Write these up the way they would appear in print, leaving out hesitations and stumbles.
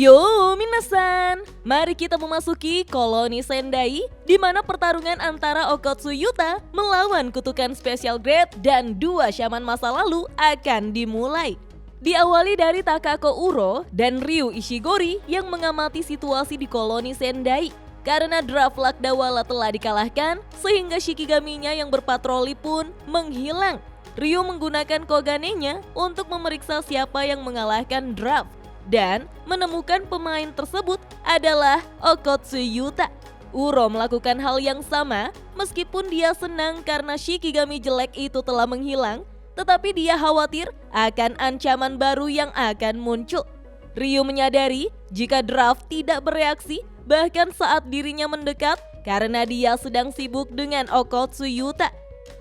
Yo minasan, mari kita memasuki koloni Sendai di mana pertarungan antara Okotsu Yuta melawan kutukan Special Grade dan dua Shaman masa lalu akan dimulai. Diawali dari Takako Uro dan Ryu Ishigori yang mengamati situasi di koloni Sendai. Karena draft Lakdawala telah dikalahkan, sehingga Shikigaminya yang berpatroli pun menghilang. Ryu menggunakan Koganenya untuk memeriksa siapa yang mengalahkan draft. Dan menemukan pemain tersebut adalah Okotsu Yuta. Uro melakukan hal yang sama meskipun dia senang karena Shikigami jelek itu telah menghilang, tetapi dia khawatir akan ancaman baru yang akan muncul. Ryu menyadari jika draft tidak bereaksi bahkan saat dirinya mendekat karena dia sedang sibuk dengan Okotsu Yuta.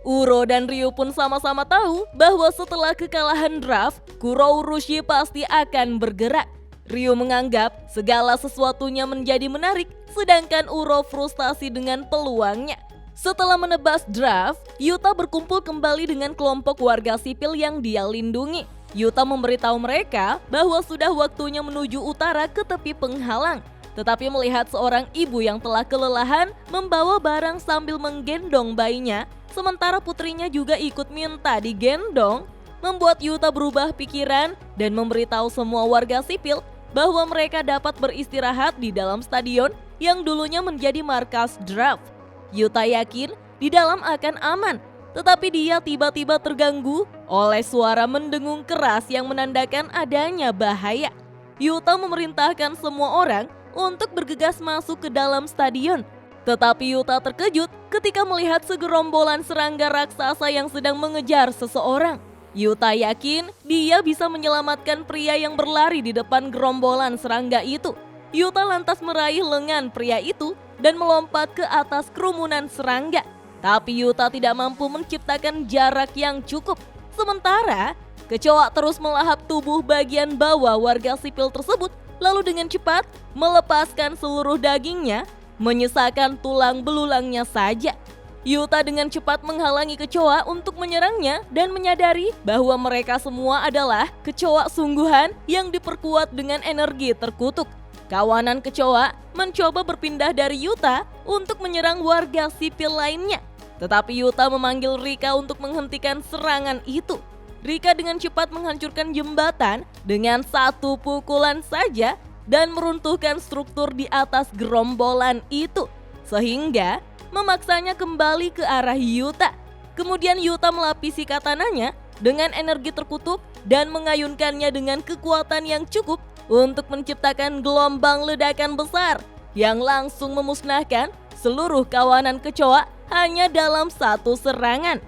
Uro dan Ryu pun sama-sama tahu bahwa setelah kekalahan draft, Kuro Urushi pasti akan bergerak. Ryu menganggap segala sesuatunya menjadi menarik, sedangkan Uro frustasi dengan peluangnya. Setelah menebas draft, Yuta berkumpul kembali dengan kelompok warga sipil yang dia lindungi. Yuta memberitahu mereka bahwa sudah waktunya menuju utara ke tepi penghalang. Tetapi melihat seorang ibu yang telah kelelahan membawa barang sambil menggendong bayinya, sementara putrinya juga ikut minta digendong, membuat Yuta berubah pikiran dan memberitahu semua warga sipil bahwa mereka dapat beristirahat di dalam stadion yang dulunya menjadi markas draft. Yuta yakin di dalam akan aman, tetapi dia tiba-tiba terganggu oleh suara mendengung keras yang menandakan adanya bahaya. Yuta memerintahkan semua orang untuk bergegas masuk ke dalam stadion. Tetapi Yuta terkejut ketika melihat segerombolan serangga raksasa yang sedang mengejar seseorang. Yuta yakin dia bisa menyelamatkan pria yang berlari di depan gerombolan serangga itu. Yuta lantas meraih lengan pria itu dan melompat ke atas kerumunan serangga. Tapi Yuta tidak mampu menciptakan jarak yang cukup. Sementara kecoa terus melahap tubuh bagian bawah warga sipil tersebut, lalu dengan cepat melepaskan seluruh dagingnya, menyisakan tulang belulangnya saja. Yuta dengan cepat menghalangi kecoa untuk menyerangnya dan menyadari bahwa mereka semua adalah kecoa sungguhan yang diperkuat dengan energi terkutuk. Kawanan kecoa mencoba berpindah dari Yuta untuk menyerang warga sipil lainnya. Tetapi Yuta memanggil Rika untuk menghentikan serangan itu. Rika dengan cepat menghancurkan jembatan dengan satu pukulan saja dan meruntuhkan struktur di atas gerombolan itu, sehingga memaksanya kembali ke arah Yuta. Kemudian Yuta melapisi katananya dengan energi terkutuk dan mengayunkannya dengan kekuatan yang cukup untuk menciptakan gelombang ledakan besar yang langsung memusnahkan seluruh kawanan kecoa hanya dalam satu serangan.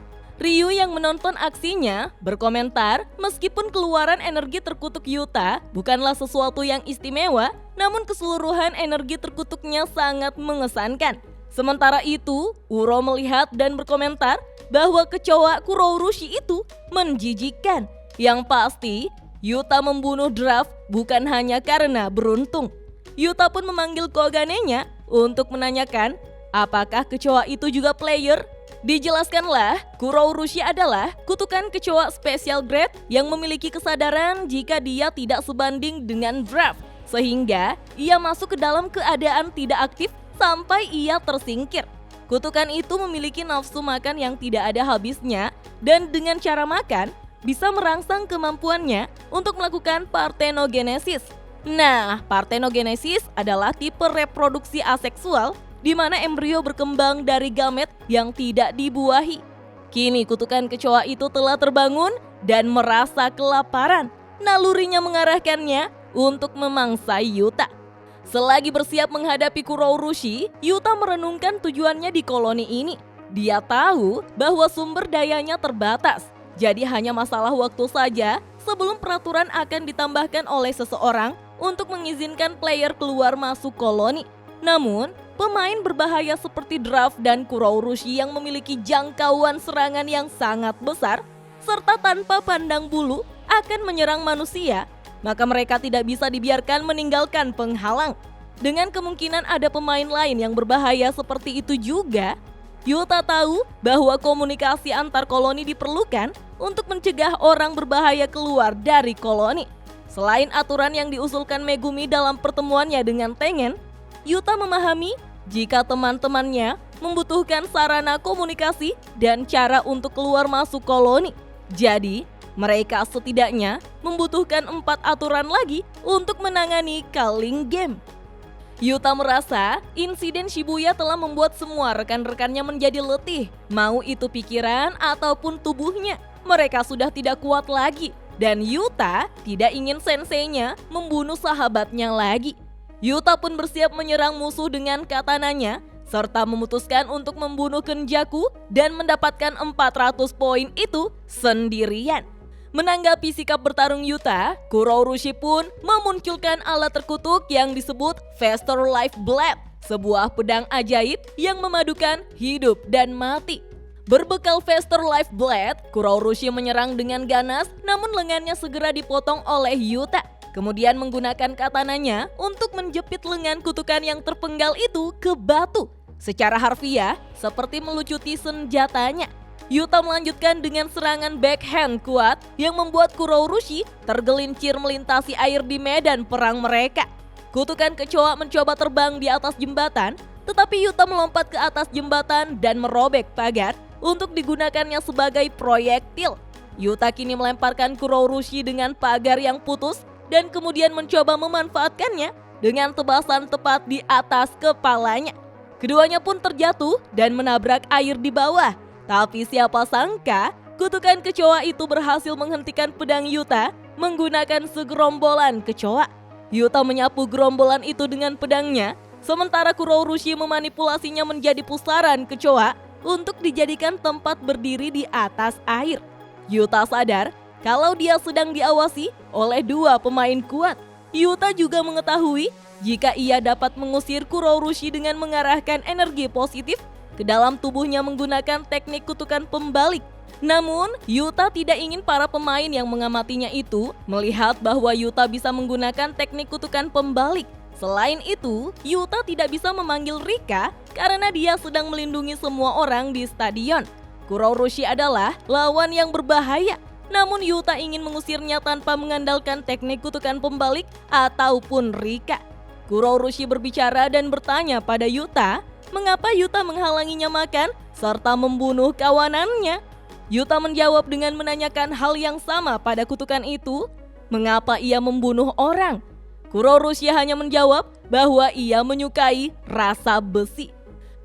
Ryu yang menonton aksinya berkomentar meskipun keluaran energi terkutuk Yuta bukanlah sesuatu yang istimewa, namun keseluruhan energi terkutuknya sangat mengesankan. Sementara itu, Uro melihat dan berkomentar bahwa kecoa Kuro Urushi itu menjijikkan. Yang pasti, Yuta membunuh draft bukan hanya karena beruntung. Yuta pun memanggil Koganenya untuk menanyakan apakah kecoa itu juga player. Dijelaskanlah, Kuro Urushi adalah kutukan kecoa special grade yang memiliki kesadaran jika dia tidak sebanding dengan draft, sehingga ia masuk ke dalam keadaan tidak aktif sampai ia tersingkir. Kutukan itu memiliki nafsu makan yang tidak ada habisnya dan dengan cara makan bisa merangsang kemampuannya untuk melakukan parthenogenesis. Nah, parthenogenesis adalah tipe reproduksi aseksual di mana embrio berkembang dari gamet yang tidak dibuahi. Kini kutukan kecoa itu telah terbangun dan merasa kelaparan. Nalurinya mengarahkannya untuk memangsa Yuta. Selagi bersiap menghadapi Kuro Urushi, Yuta merenungkan tujuannya di koloni ini. Dia tahu bahwa sumber dayanya terbatas, jadi hanya masalah waktu saja sebelum peraturan akan ditambahkan oleh seseorang untuk mengizinkan player keluar masuk koloni. Namun, pemain berbahaya seperti draft dan Kuro Urushi yang memiliki jangkauan serangan yang sangat besar serta tanpa pandang bulu akan menyerang manusia, maka mereka tidak bisa dibiarkan meninggalkan penghalang. Dengan kemungkinan ada pemain lain yang berbahaya seperti itu juga, Yuta tahu bahwa komunikasi antar koloni diperlukan untuk mencegah orang berbahaya keluar dari koloni. Selain aturan yang diusulkan Megumi dalam pertemuannya dengan Tengen, Yuta memahami jika teman-temannya membutuhkan sarana komunikasi dan cara untuk keluar masuk koloni. Jadi, mereka setidaknya membutuhkan 4 aturan lagi untuk menangani Culling Game. Yuta merasa insiden Shibuya telah membuat semua rekan-rekannya menjadi letih, mau itu pikiran ataupun tubuhnya. Mereka sudah tidak kuat lagi, dan Yuta tidak ingin senseinya membunuh sahabatnya lagi. Yuta pun bersiap menyerang musuh dengan katananya, serta memutuskan untuk membunuh Kenjaku dan mendapatkan 400 poin itu sendirian. Menanggapi sikap bertarung Yuta, Kurourushi pun memunculkan alat terkutuk yang disebut Faster Life Blade, sebuah pedang ajaib yang memadukan hidup dan mati. Berbekal Faster Life Blade, Kurourushi menyerang dengan ganas, namun lengannya segera dipotong oleh Yuta. Kemudian menggunakan katananya untuk menjepit lengan kutukan yang terpenggal itu ke batu. Secara harfiah, seperti melucuti senjatanya. Yuta melanjutkan dengan serangan backhand kuat yang membuat Kurourushi tergelincir melintasi air di medan perang mereka. Kutukan kecoa mencoba terbang di atas jembatan, tetapi Yuta melompat ke atas jembatan dan merobek pagar untuk digunakannya sebagai proyektil. Yuta kini melemparkan Kurourushi dengan pagar yang putus dan kemudian mencoba memanfaatkannya dengan tebasan tepat di atas kepalanya. Keduanya pun terjatuh dan menabrak air di bawah. Tapi siapa sangka, kutukan kecoa itu berhasil menghentikan pedang Yuta menggunakan segerombolan kecoa. Yuta menyapu gerombolan itu dengan pedangnya, sementara Kurourushi memanipulasinya menjadi pusaran kecoa untuk dijadikan tempat berdiri di atas air. Yuta sadar kalau dia sedang diawasi oleh 2 pemain kuat. Yuta juga mengetahui jika ia dapat mengusir Kurourushi dengan mengarahkan energi positif ke dalam tubuhnya menggunakan teknik kutukan pembalik. Namun, Yuta tidak ingin para pemain yang mengamatinya itu melihat bahwa Yuta bisa menggunakan teknik kutukan pembalik. Selain itu, Yuta tidak bisa memanggil Rika karena dia sedang melindungi semua orang di stadion. Kurourushi adalah lawan yang berbahaya, namun Yuta ingin mengusirnya tanpa mengandalkan teknik kutukan pembalik ataupun Rika. Kurourushi berbicara dan bertanya pada Yuta, mengapa Yuta menghalanginya makan serta membunuh kawanannya? Yuta menjawab dengan menanyakan hal yang sama pada kutukan itu, mengapa ia membunuh orang? Kurourushi hanya menjawab bahwa ia menyukai rasa besi.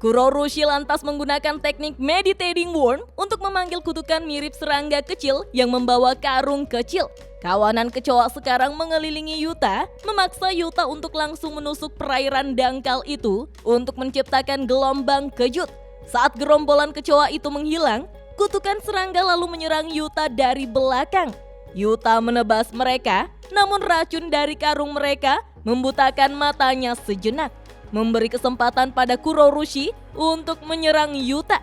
Kurourushi lantas menggunakan teknik Meditating Worm untuk memanggil kutukan mirip serangga kecil yang membawa karung kecil. Kawanan kecoa sekarang mengelilingi Yuta, memaksa Yuta untuk langsung menusuk perairan dangkal itu untuk menciptakan gelombang kejut. Saat gerombolan kecoa itu menghilang, kutukan serangga lalu menyerang Yuta dari belakang. Yuta menebas mereka, namun racun dari karung mereka membutakan matanya sejenak, memberi kesempatan pada Kurourushi untuk menyerang Yuta.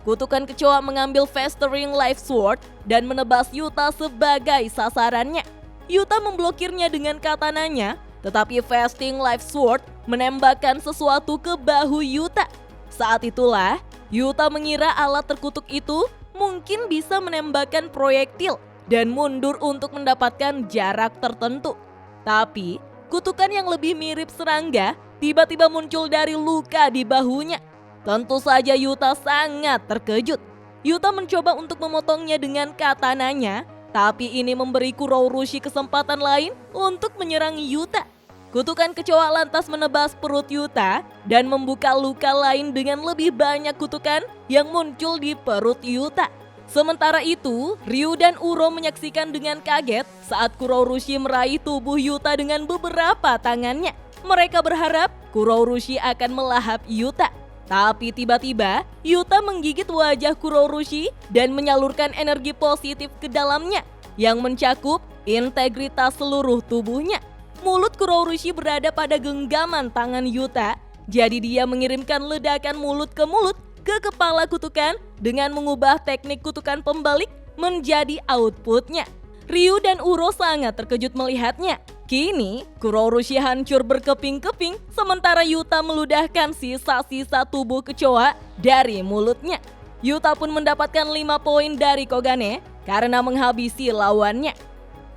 Kutukan kecoa mengambil Festering Life Sword dan menebas Yuta sebagai sasarannya. Yuta memblokirnya dengan katananya, tetapi Festing Life Sword menembakkan sesuatu ke bahu Yuta. Saat itulah, Yuta mengira alat terkutuk itu mungkin bisa menembakkan proyektil dan mundur untuk mendapatkan jarak tertentu. Tapi, kutukan yang lebih mirip serangga tiba-tiba muncul dari luka di bahunya. Tentu saja Yuta sangat terkejut. Yuta mencoba untuk memotongnya dengan katananya, tapi ini memberi Kurourushi kesempatan lain untuk menyerang Yuta. Kutukan kecoa lantas menebas perut Yuta dan membuka luka lain dengan lebih banyak kutukan yang muncul di perut Yuta. Sementara itu, Ryu dan Uro menyaksikan dengan kaget saat Kurourushi meraih tubuh Yuta dengan beberapa tangannya. Mereka berharap Kurourushi akan melahap Yuta. Tapi tiba-tiba, Yuta menggigit wajah Kurourushi dan menyalurkan energi positif ke dalamnya yang mencakup integritas seluruh tubuhnya. Mulut Kurourushi berada pada genggaman tangan Yuta, jadi dia mengirimkan ledakan mulut ke kepala kutukan dengan mengubah teknik kutukan pembalik menjadi outputnya. Ryu dan Uro sangat terkejut melihatnya. Kini, Kurourushi hancur berkeping-keping sementara Yuta meludahkan sisa-sisa tubuh kecoa dari mulutnya. Yuta pun mendapatkan 5 poin dari Kogane karena menghabisi lawannya.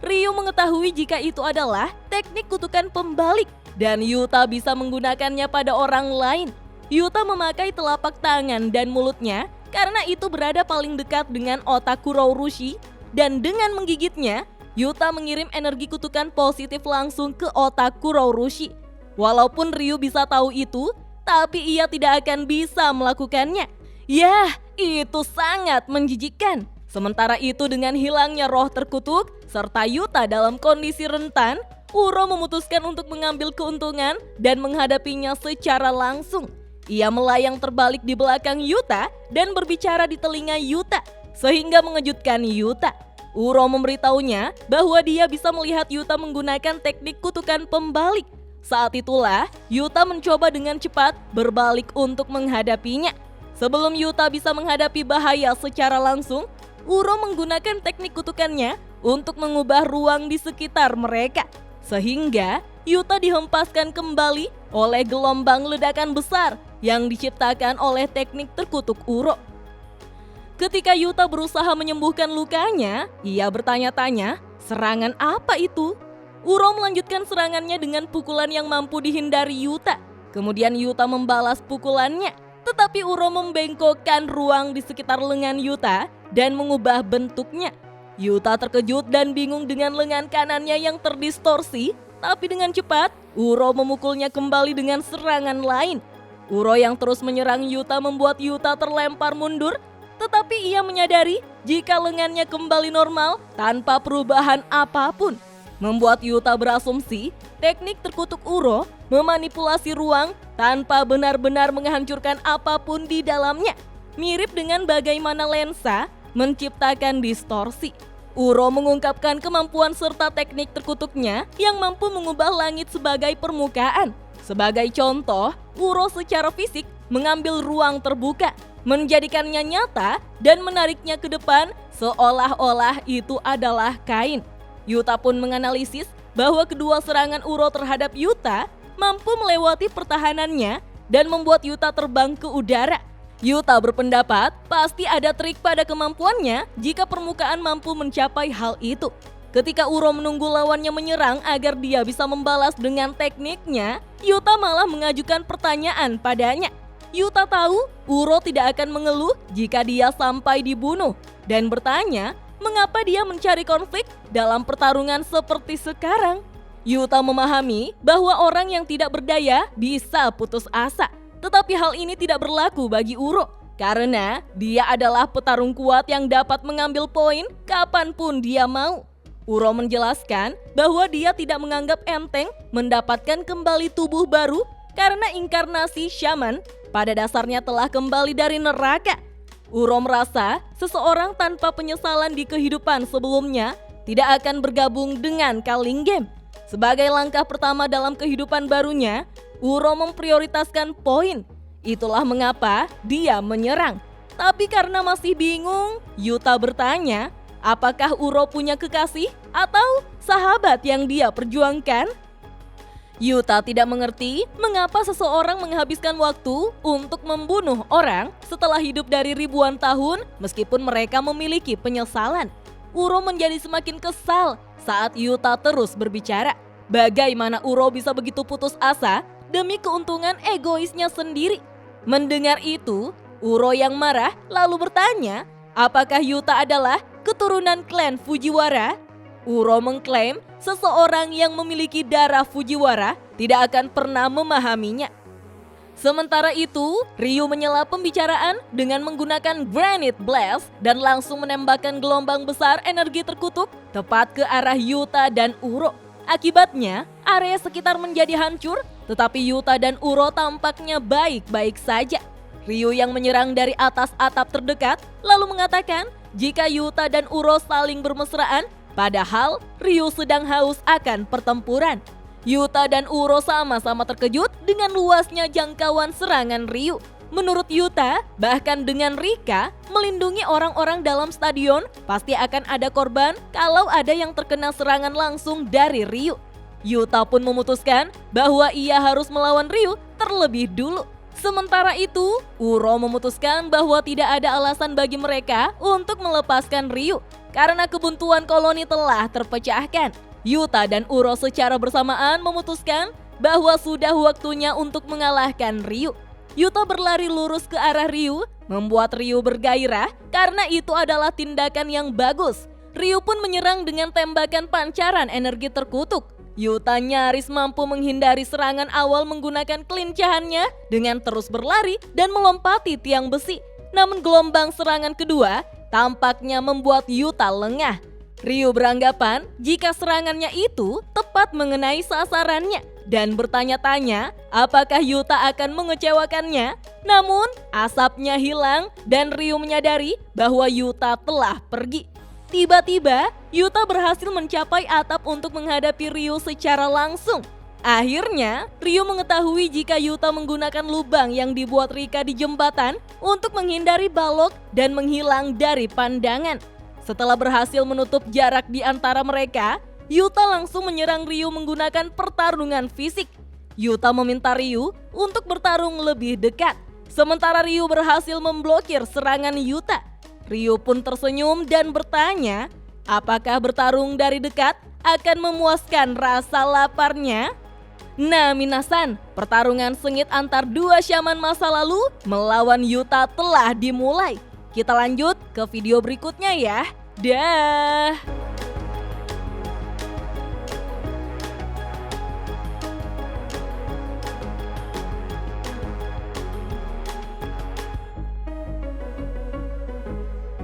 Ryu mengetahui jika itu adalah teknik kutukan pembalik dan Yuta bisa menggunakannya pada orang lain. Yuta memakai telapak tangan dan mulutnya karena itu berada paling dekat dengan otak Kurourushi dan dengan menggigitnya, Yuta mengirim energi kutukan positif langsung ke otak Kurourushi. Walaupun Ryu bisa tahu itu, tapi ia tidak akan bisa melakukannya. Yah, itu sangat menjijikkan. Sementara itu dengan hilangnya roh terkutuk serta Yuta dalam kondisi rentan, Uro memutuskan untuk mengambil keuntungan dan menghadapinya secara langsung. Ia melayang terbalik di belakang Yuta dan berbicara di telinga Yuta, sehingga mengejutkan Yuta. Uro memberitahunya bahwa dia bisa melihat Yuta menggunakan teknik kutukan pembalik. Saat itulah Yuta mencoba dengan cepat berbalik untuk menghadapinya. Sebelum Yuta bisa menghadapi bahaya secara langsung, Uro menggunakan teknik kutukannya untuk mengubah ruang di sekitar mereka. Sehingga Yuta dihempaskan kembali oleh gelombang ledakan besar yang diciptakan oleh teknik terkutuk Uro. Ketika Yuta berusaha menyembuhkan lukanya, ia bertanya-tanya, serangan apa itu? Uro melanjutkan serangannya dengan pukulan yang mampu dihindari Yuta. Kemudian Yuta membalas pukulannya, tetapi Uro membengkokkan ruang di sekitar lengan Yuta dan mengubah bentuknya. Yuta terkejut dan bingung dengan lengan kanannya yang terdistorsi, tapi dengan cepat Uro memukulnya kembali dengan serangan lain. Uro yang terus menyerang Yuta membuat Yuta terlempar mundur, tetapi ia menyadari jika lengannya kembali normal tanpa perubahan apapun. Membuat Yuta berasumsi teknik terkutuk Uro memanipulasi ruang tanpa benar-benar menghancurkan apapun di dalamnya. Mirip dengan bagaimana lensa menciptakan distorsi. Uro mengungkapkan kemampuan serta teknik terkutuknya yang mampu mengubah langit sebagai permukaan. Sebagai contoh, Uro secara fisik mengambil ruang terbuka, menjadikannya nyata dan menariknya ke depan seolah-olah itu adalah kain. Yuta pun menganalisis bahwa kedua serangan Uro terhadap Yuta mampu melewati pertahanannya dan membuat Yuta terbang ke udara. Yuta berpendapat pasti ada trik pada kemampuannya jika permukaan mampu mencapai hal itu. Ketika Uro menunggu lawannya menyerang agar dia bisa membalas dengan tekniknya, Yuta malah mengajukan pertanyaan padanya. Yuta tahu Uro tidak akan mengeluh jika dia sampai dibunuh dan bertanya mengapa dia mencari konflik dalam pertarungan seperti sekarang. Yuta memahami bahwa orang yang tidak berdaya bisa putus asa. Tetapi hal ini tidak berlaku bagi Uro karena dia adalah petarung kuat yang dapat mengambil poin kapanpun dia mau. Uro menjelaskan bahwa dia tidak menganggap enteng mendapatkan kembali tubuh baru karena inkarnasi shaman pada dasarnya telah kembali dari neraka. Uro merasa seseorang tanpa penyesalan di kehidupan sebelumnya tidak akan bergabung dengan Culling Game. Sebagai langkah pertama dalam kehidupan barunya, Uro memprioritaskan poin. Itulah mengapa dia menyerang. Tapi karena masih bingung, Yuta bertanya, apakah Uro punya kekasih atau sahabat yang dia perjuangkan? Yuta tidak mengerti mengapa seseorang menghabiskan waktu untuk membunuh orang setelah hidup dari ribuan tahun meskipun mereka memiliki penyesalan. Uro menjadi semakin kesal saat Yuta terus berbicara. Bagaimana Uro bisa begitu putus asa demi keuntungan egoisnya sendiri? Mendengar itu, Uro yang marah lalu bertanya, apakah Yuta adalah keturunan klan Fujiwara? Uro mengklaim seseorang yang memiliki darah Fujiwara tidak akan pernah memahaminya. Sementara itu, Ryu menyela pembicaraan dengan menggunakan Granite Blast dan langsung menembakkan gelombang besar energi terkutuk tepat ke arah Yuta dan Uro. Akibatnya, area sekitar menjadi hancur, tetapi Yuta dan Uro tampaknya baik-baik saja. Ryu yang menyerang dari atas atap terdekat lalu mengatakan jika Yuta dan Uro saling bermesraan, padahal Ryu sedang haus akan pertempuran. Yuta dan Uro sama-sama terkejut dengan luasnya jangkauan serangan Ryu. Menurut Yuta, bahkan dengan Rika melindungi orang-orang dalam stadion, pasti akan ada korban kalau ada yang terkena serangan langsung dari Ryu. Yuta pun memutuskan bahwa ia harus melawan Ryu terlebih dulu. Sementara itu, Uro memutuskan bahwa tidak ada alasan bagi mereka untuk melepaskan Ryu. Karena kebuntuan koloni telah terpecahkan, Yuta dan Uro secara bersamaan memutuskan bahwa sudah waktunya untuk mengalahkan Ryu. Yuta berlari lurus ke arah Ryu, membuat Ryu bergairah karena itu adalah tindakan yang bagus. Ryu pun menyerang dengan tembakan pancaran energi terkutuk. Yuta nyaris mampu menghindari serangan awal menggunakan kelincahannya dengan terus berlari dan melompati tiang besi. Namun gelombang serangan kedua tampaknya membuat Yuta lengah. Ryu beranggapan jika serangannya itu tepat mengenai sasarannya dan bertanya-tanya apakah Yuta akan mengecewakannya. Namun asapnya hilang dan Ryu menyadari bahwa Yuta telah pergi. Tiba-tiba, Yuta berhasil mencapai atap untuk menghadapi Ryu secara langsung. Akhirnya, Ryu mengetahui jika Yuta menggunakan lubang yang dibuat Rika di jembatan untuk menghindari balok dan menghilang dari pandangan. Setelah berhasil menutup jarak di antara mereka, Yuta langsung menyerang Ryu menggunakan pertarungan fisik. Yuta meminta Ryu untuk bertarung lebih dekat, sementara Ryu berhasil memblokir serangan Yuta. Ryu pun tersenyum dan bertanya, apakah bertarung dari dekat akan memuaskan rasa laparnya? Nah minasan, pertarungan sengit antar dua syaman masa lalu melawan Yuta telah dimulai. Kita lanjut ke video berikutnya ya. Dah.